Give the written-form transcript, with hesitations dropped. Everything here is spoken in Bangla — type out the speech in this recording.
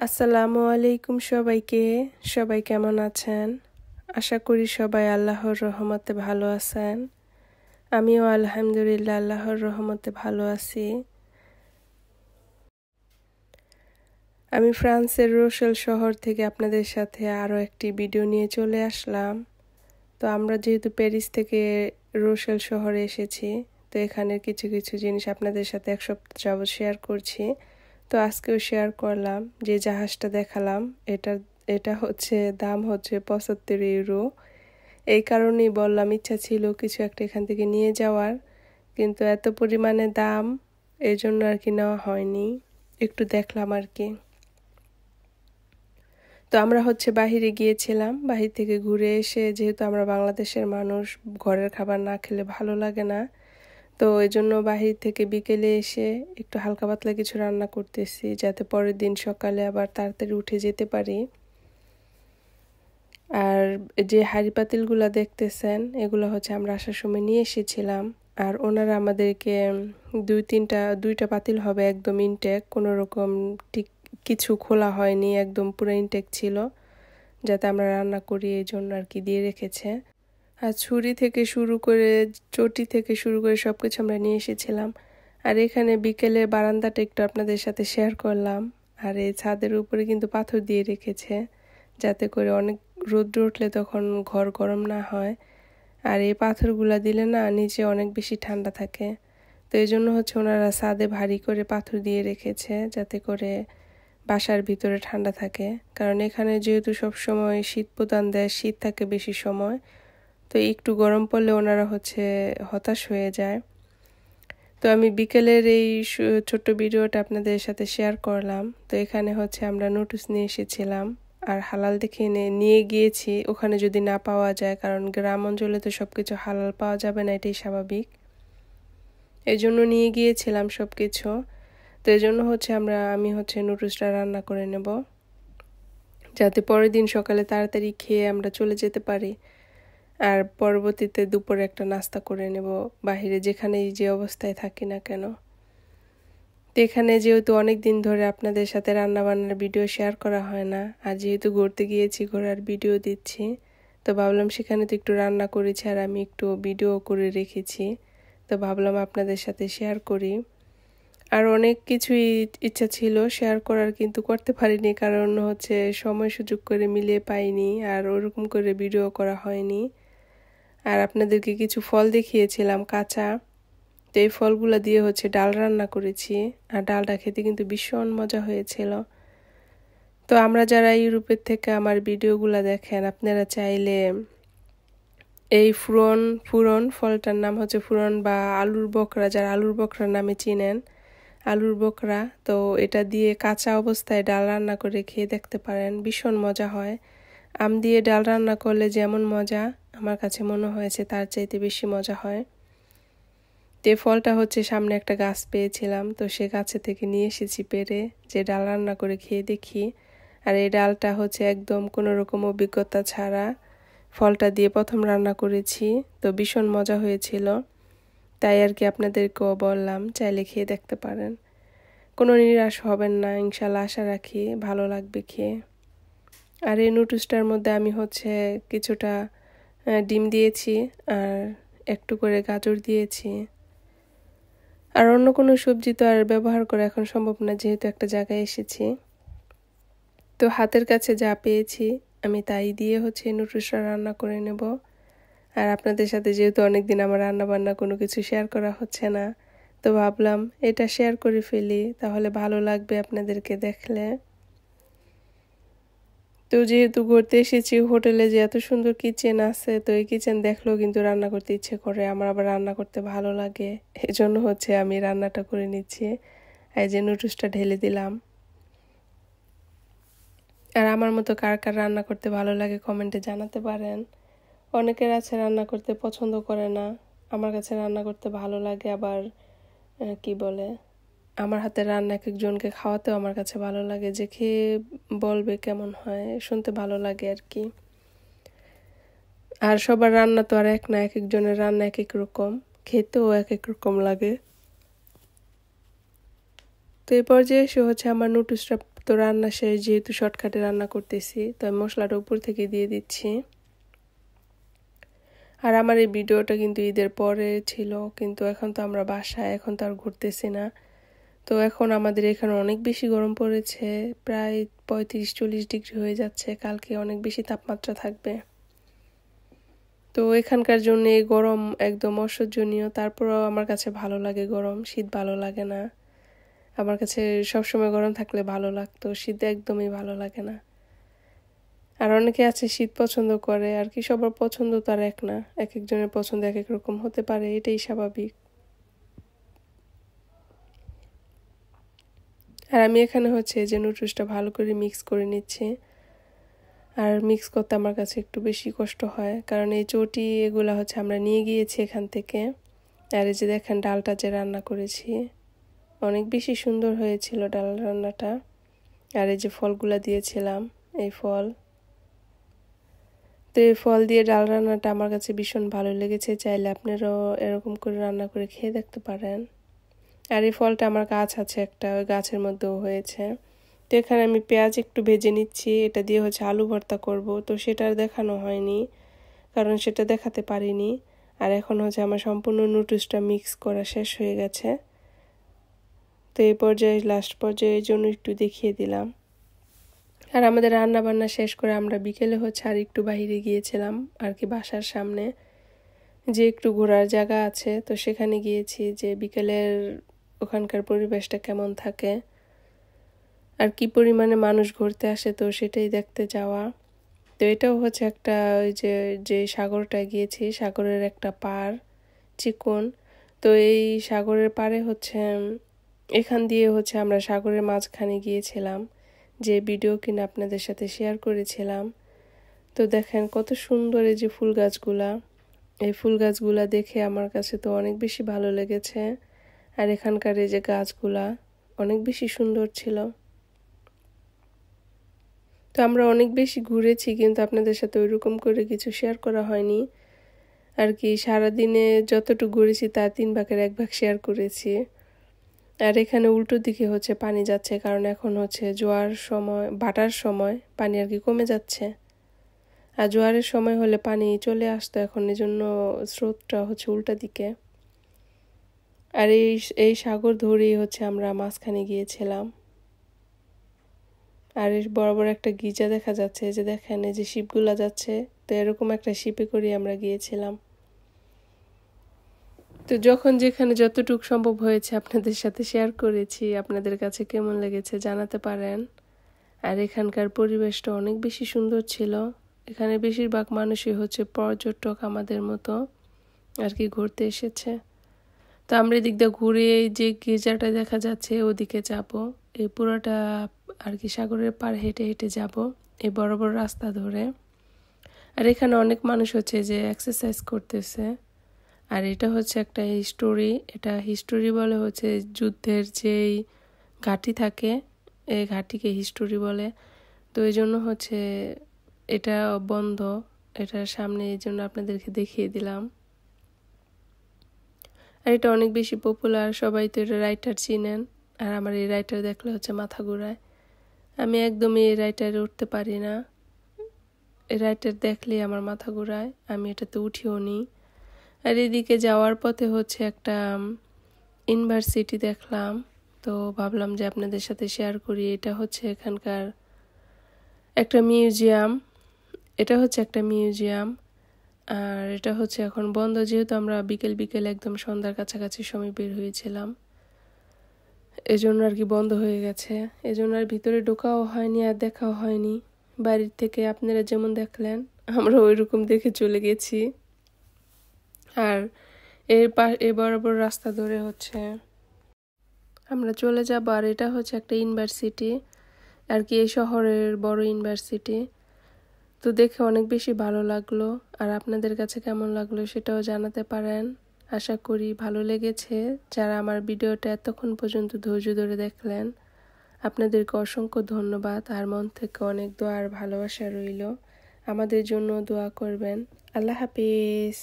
আসসালামু আলাইকুম সবাইকে। সবাই কেমন আছেন? আশা করি সবাই আল্লাহর রহমতে ভালো আছেন। আমিও আলহামদুলিল্লাহ আল্লাহর রহমতে ভালো আছি। আমি ফ্রান্সের রোশেল শহর থেকে আপনাদের সাথে আরও একটি ভিডিও নিয়ে চলে আসলাম। তো আমরা যেহেতু প্যারিস থেকে রোশেল শহরে এসেছি, তো এখানের কিছু কিছু জিনিস আপনাদের সাথে এক সপ্তাহ যাবত শেয়ার করছি। তো আজকেও শেয়ার করলাম। যে জাহাজটা দেখালাম এটা হচ্ছে দাম হচ্ছে 75 ইউরো। এই কারণেই বললাম, ইচ্ছা ছিল কিছু একটা এখান থেকে নিয়ে যাওয়ার, কিন্তু এত পরিমাণে দাম এই জন্য আর কি নেওয়া হয়নি। একটু দেখলাম আর কি। তো আমরা হচ্ছে বাহিরে গিয়েছিলাম। বাহির থেকে ঘুরে এসে, যেহেতু আমরা বাংলাদেশের মানুষ, ঘরের খাবার না খেলে ভালো লাগে না, তো এই জন্য বাহির থেকে বিকেলে এসে একটু হালকা পাতলা কিছু রান্না করতেছি, যাতে পরের দিন সকালে আবার তাড়াতাড়ি উঠে যেতে পারি। আর যে হাঁড়ি পাতিলগুলো দেখতেছেন, এগুলো হচ্ছে আমরা আসার সময় নিয়ে এসেছিলাম। আর ওনারা আমাদেরকে দুইটা পাতিল হবে একদম ইনটেক, কোনো রকম ঠিক কিছু খোলা হয়নি, একদম পুরো ইনটেক ছিল, যাতে আমরা রান্না করি, এই জন্য আর কি দিয়ে রেখেছে। আর ছুরি থেকে শুরু করে চটি থেকে শুরু করে সবকিছু আমরা নিয়ে এসেছিলাম। আর এখানে বিকেলে বারান্দাটা একটু আপনাদের সাথে শেয়ার করলাম। আর এই ছাদের উপরে কিন্তু পাথর দিয়ে রেখেছে, যাতে করে অনেক রোদ্র উঠলে তখন ঘর গরম না হয়। আর এই পাথরগুলা দিলে না নিচে অনেক বেশি ঠান্ডা থাকে। তো এই জন্য হচ্ছে ওনারা ছাদে ভারী করে পাথর দিয়ে রেখেছে, যাতে করে বাসার ভিতরে ঠান্ডা থাকে। কারণ এখানে যেহেতু সবসময় শীত প্রদান দেয়, শীত থাকে বেশি সময়, তো একটু গরম পড়লে ওনারা হচ্ছে হতাশ হয়ে যায়। তো আমি বিকেলের এই ছোট্ট ভিডিওটা আপনাদের সাথে শেয়ার করলাম। তো এখানে হচ্ছে আমরা নোটস নিয়ে এসেছিলাম, আর হালাল দেখে নিয়ে গিয়েছি, ওখানে যদি না পাওয়া যায়, কারণ গ্রাম অঞ্চলে তো সবকিছু হালাল পাওয়া যাবে না, এটাই স্বাভাবিক। এই জন্য নিয়ে গিয়েছিলাম সবকিছু। তো এই জন্য হচ্ছে আমি হচ্ছে নুডলসটা রান্না করে নেব, যাতে পরের দিন সকালে তাড়াতাড়ি খেয়ে আমরা চলে যেতে পারি। আর পরবর্তীতে দুপুরে একটা নাস্তা করে নেব বাহিরে, যেখানেই যে অবস্থায় থাকি না কেন। তো এখানে যেহেতু অনেক দিন ধরে আপনাদের সাথে রান্না বান্নার ভিডিও শেয়ার করা হয় না, আর যেহেতু ঘুরতে গিয়েছি, ঘোরার ভিডিও দিচ্ছি, তো ভাবলাম সেখানে তো একটু রান্না করেছি আর আমি একটু ভিডিও করে রেখেছি, তো ভাবলাম আপনাদের সাথে শেয়ার করি। আর অনেক কিছুই ইচ্ছা ছিল শেয়ার করার, কিন্তু করতে পারিনি, কারণ হচ্ছে সময় সুযোগ করে মিলিয়ে পাইনি, আর ওরকম করে ভিডিও করা হয়নি। আর আপনাদেরকে কিছু ফল দেখিয়েছিলাম কাঁচা, তো এই ফলগুলো দিয়ে হচ্ছে ডাল রান্না করেছি, আর ডালটা খেতে কিন্তু ভীষণ মজা হয়েছিল। তো আমরা যারা ইউরোপের থেকে আমার ভিডিওগুলো দেখেন, আপনারা চাইলে এই ফুরন ফলটার নাম হচ্ছে ফুরন বা আলুর বকরা, যারা আলুর বকরা নামে চিনেন, আলুর বকরা, তো এটা দিয়ে কাঁচা অবস্থায় ডাল রান্না করে খেয়ে দেখতে পারেন, ভীষণ মজা হয়। আম দিয়ে ডাল রান্না করলে যেমন মজা, আমার কাছে মনে হয়েছে তার চাইতে বেশি মজা হয়। তো ফলটা হচ্ছে সামনে একটা গাছ পেয়েছিলাম, তো সে গাছে থেকে নিয়ে এসেছি পেরে, যে ডাল রান্না করে খেয়ে দেখি। আর এই ডালটা হচ্ছে একদম কোনো রকম অভিজ্ঞতা ছাড়া ফলটা দিয়ে প্রথম রান্না করেছি, তো ভীষণ মজা হয়েছিল। তাই আর কি আপনাদেরকেও বললাম, চাইলে খেয়ে দেখতে পারেন, কোনো নিরাশ হবেন না, ইনশাল্লাহ আশা রাখি ভালো লাগবে খেয়ে। আর এই নুডলসটার মধ্যে আমি হচ্ছে কিছুটা ডিম দিয়েছি, আর একটু করে গাজর দিয়েছি। আর অন্য কোনো সবজি তো আর ব্যবহার করা এখন সম্ভব না, যেহেতু একটা জায়গায় এসেছি। তো হাতের কাছে যা পেয়েছি আমি তাই দিয়ে হচ্ছে নুডলসটা রান্না করে নেব। আর আপনাদের সাথে যেহেতু অনেকদিন আমার রান্না বান্না কোনো কিছু শেয়ার করা হচ্ছে না, তো ভাবলাম এটা শেয়ার করে ফেলি, তাহলে ভালো লাগবে আপনাদেরকে দেখলে। তো যেহেতু ঘুরতে এসেছি, হোটেলে যে এত সুন্দর কিচেন আছে, তো এই কিচেন দেখলেও কিন্তু রান্না করতে ইচ্ছে করে, আমার আবার রান্না করতে ভালো লাগে, এই জন্য হচ্ছে আমি রান্নাটা করে নিচ্ছি। এই যে নুডলসটা ঢেলে দিলাম। আর আমার মতো কার কার রান্না করতে ভালো লাগে কমেন্টে জানাতে পারেন। অনেকের আছে রান্না করতে পছন্দ করে না, আমার কাছে রান্না করতে ভালো লাগে। আবার কি বলে, আমার হাতের রান্না এক একজনকে খাওয়াতেও আমার কাছে ভালো লাগে, যে খেয়ে বলবে কেমন হয়, শুনতে ভালো লাগে আর কি। আর সবার রান্না তো আর এক না, এক একজনের রান্না এক এক রকম, খেতেও এক এক রকম লাগে। তো এই পর্যায়ে এসে হচ্ছে আমার নুডলসটা তো রান্না শেষ, যেহেতু শর্টকাটে রান্না করতেছি তো আমি মশলাটা উপর থেকে দিয়ে দিচ্ছি। আর আমার এই ভিডিওটা কিন্তু ঈদের পরে ছিল, কিন্তু এখন তো আমরা বাসায়, এখন তো আর ঘুরতেছি না। তো এখন আমাদের এখানে অনেক বেশি গরম পড়েছে, প্রায় 35-40 ডিগ্রি হয়ে যাচ্ছে, কালকে অনেক বেশি তাপমাত্রা থাকবে। তো এখানকার জন্য এই গরম একদম অসহ্যনীয়। তারপরেও আমার কাছে ভালো লাগে গরম, শীত ভালো লাগে না। আমার কাছে সবসময় গরম থাকলে ভালো লাগতো, শীত একদমই ভালো লাগে না। আর অনেকে আছে শীত পছন্দ করে, আর কি সবার পছন্দ তো আর এক না, এক একজনের পছন্দ এক এক রকম হতে পারে, এটাই স্বাভাবিক। আর আমি এখানে হচ্ছে যে নুডলসটা ভালো করে মিক্স করে নিচ্ছি। আর মিক্স করতে আমার কাছে একটু বেশি কষ্ট হয়, কারণ এই চটি এগুলা হচ্ছে আমরা নিয়ে গিয়েছি এখান থেকে। আর এই যে দেখেন ডালটা যে রান্না করেছি, অনেক বেশি সুন্দর হয়েছিল ডাল রান্নাটা। আর এই যে ফলগুলা দিয়েছিলাম, এই ফল, তো এই ফল দিয়ে ডাল রান্নাটা আমার কাছে ভীষণ ভালো লেগেছে। চাইলে আপনারাও এরকম করে রান্না করে খেয়ে দেখতে পারেন। আর এই ফলটা আমার গাছ আছে একটা, ওই গাছের মধ্যেও হয়েছে। তো এখানে আমি পেঁয়াজ একটু ভেজে নিচ্ছি, এটা দিয়ে হচ্ছে আলু ভর্তা করব, তো সেটা আর দেখানো হয়নি, কারণ সেটা দেখাতে পারিনি। আর এখন হচ্ছে আমার সম্পূর্ণ নুডলসটা মিক্স করা শেষ হয়ে গেছে। তো এই পর্যায়ে, লাস্ট পর্যায়ে এই জন্য একটু দেখিয়ে দিলাম। আর আমাদের রান্না বান্না শেষ করে আমরা বিকেলে হচ্ছে আর একটু বাইরে গিয়েছিলাম, আর কি বাসার সামনে যে একটু ঘোরার জায়গা আছে, তো সেখানে গিয়েছি, যে বিকেলের ওখানকার পরিবেশটা কেমন থাকে আর কি পরিমাণে মানুষ ঘুরতে আসে, তো সেটাই দেখতে যাওয়া। তো এটাও হচ্ছে একটা, ওই যে সাগরটায় গিয়েছি, সাগরের একটা পাড়, চিকন। তো এই সাগরের পাড়ে হচ্ছে, এখান দিয়ে হচ্ছে আমরা সাগরের মাঝখানে গিয়েছিলাম, যে ভিডিও কিনে আপনাদের সাথে শেয়ার করেছিলাম। তো দেখেন কত সুন্দর এই যে ফুল গাছগুলা, এই ফুল গাছগুলা দেখে আমার কাছে তো অনেক বেশি ভালো লেগেছে। আর এখানকার এই যে গাছগুলা অনেক বেশি সুন্দর ছিল। তো আমরা অনেক বেশি ঘুরেছি, কিন্তু আপনাদের সাথে ওইরকম করে কিছু শেয়ার করা হয়নি আর কি। সারাদিনে যতটুকু ঘুরেছি তার 3/1 শেয়ার করেছি। আর এখানে উল্টো দিকে হচ্ছে পানি যাচ্ছে, কারণ এখন হচ্ছে জোয়ার সময়, ভাটার সময়, পানি আর কি কমে যাচ্ছে। আর জোয়ারের সময় হলে পানি চলে আসতো, এখন এই জন্য স্রোতটা হচ্ছে উল্টা দিকে। আর এই সাগর ধরেই হচ্ছে আমরা মাঝখানে গিয়েছিলাম। আর এর বরাবর একটা গির্জা দেখা যাচ্ছে, যে দেখেন এই যে শিপগুলা যাচ্ছে, তো এরকম একটা শিপে করে আমরা গিয়েছিলাম। তো যখন যেখানে যতটুকু সম্ভব হয়েছে আপনাদের সাথে শেয়ার করেছি, আপনাদের কাছে কেমন লেগেছে জানাতে পারেন। আর এখানকার পরিবেশটা অনেক বেশি সুন্দর ছিল। এখানে বেশিরভাগ মানুষই হচ্ছে পর্যটক আমাদের মতো আর কি ঘুরতে এসেছে। তো আমরা এদিক দিয়ে ঘুরে যে গির্জাটা দেখা যাচ্ছে ওদিকে যাব, এই পুরোটা আর কি সাগরের পাড় হেঁটে হেঁটে যাব এই বড় বড় রাস্তা ধরে। আর এখানে অনেক মানুষ হচ্ছে যে এক্সারসাইজ করতেছে। আর এটা হচ্ছে একটা হিস্টোরি, এটা হিস্টোরি বলে হচ্ছে যুদ্ধের যেই ঘাঁটি থাকে, এই ঘাঁটিকে হিস্টোরি বলে। তো এই জন্য হচ্ছে এটা বন্ধ, এটার সামনে, এই জন্য আপনাদেরকে দেখিয়ে দিলাম। আর এটা অনেক বেশি পপুলার, সবাই তো এটা রাইটার চিনেন। আর আমার এই রাইটার দেখলে হচ্ছে মাথা ঘুরায়, আমি একদমই এই রাইটারে উঠতে পারি না। এই রাইটার দেখলেই আমার মাথা ঘুরায়, আমি এটাতে উঠিও নি। আর এদিকে যাওয়ার পথে হচ্ছে একটা ইউনিভার্সিটি দেখলাম, তো ভাবলাম যে আপনাদের সাথে শেয়ার করি। এটা হচ্ছে এখানকার একটা মিউজিয়াম, এটা হচ্ছে একটা মিউজিয়াম। আর এটা হচ্ছে এখন বন্ধ, যেহেতু আমরা বিকেল বিকেল একদম সন্ধ্যার কাছাকাছি সময় বের হয়েছিলাম, এজন্য আর কি বন্ধ হয়ে গেছে। এজন্য আর ভিতরে ঢোকাও হয়নি আর দেখাও হয়নি। বাড়ির থেকে আপনারা যেমন দেখলেন আমরা ওইরকম দেখে চলে গেছি। আর এর বরাবর রাস্তা ধরে হচ্ছে আমরা চলে যাব। আর এটা হচ্ছে একটা ইউনিভার্সিটি আর কি, এই শহরের বড় ইউনিভার্সিটি। তো দেখে অনেক বেশি ভালো লাগলো। আর আপনাদের কাছে কেমন লাগলো সেটাও জানাতে পারেন। আশা করি ভালো লেগেছে। যারা আমার ভিডিওটা এতক্ষণ পর্যন্ত ধৈর্য ধরে দেখলেন, আপনাদেরকে অসংখ্য ধন্যবাদ। আর মন থেকে অনেক দোয়া আর ভালোবাসা রইল। আমাদের জন্য দোয়া করবেন। আল্লাহ হাফিজ।